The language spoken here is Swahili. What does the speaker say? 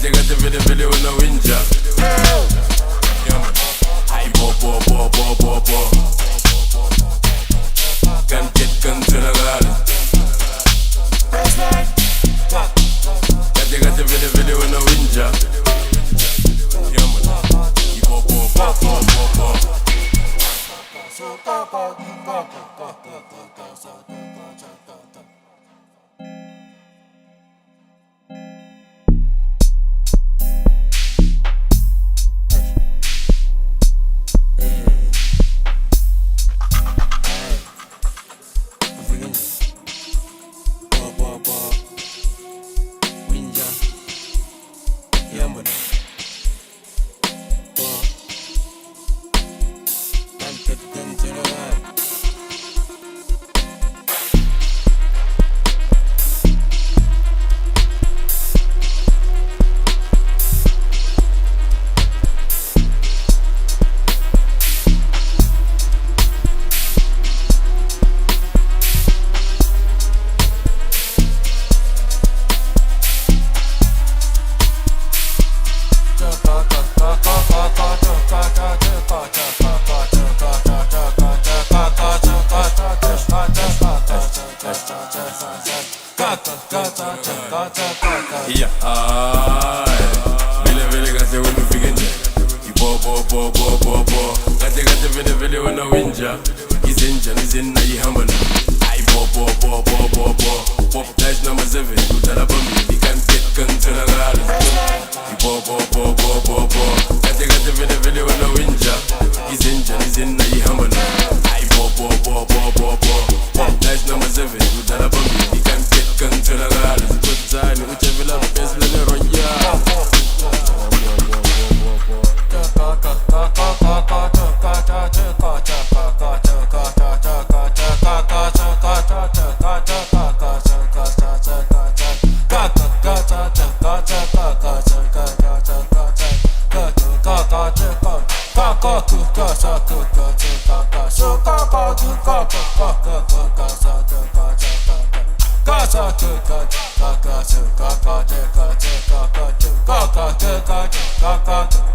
Got the video with no winja. Yeah man. Hi bo. Can't get control of God. Got the video with no winja. Yeah man. Yeah, Vile gase with me figure. Bo. Got the video with no winja. He's in na yihambana. I bo. Pop dash number 7. Utala bambi. He can't get control of God. Bo. Got the video with no winja. He's in na yihambana. I bo. Pop dash number 7. Utala bambi. He can't get control of God. Good time. Uchevela best lele roya. Ka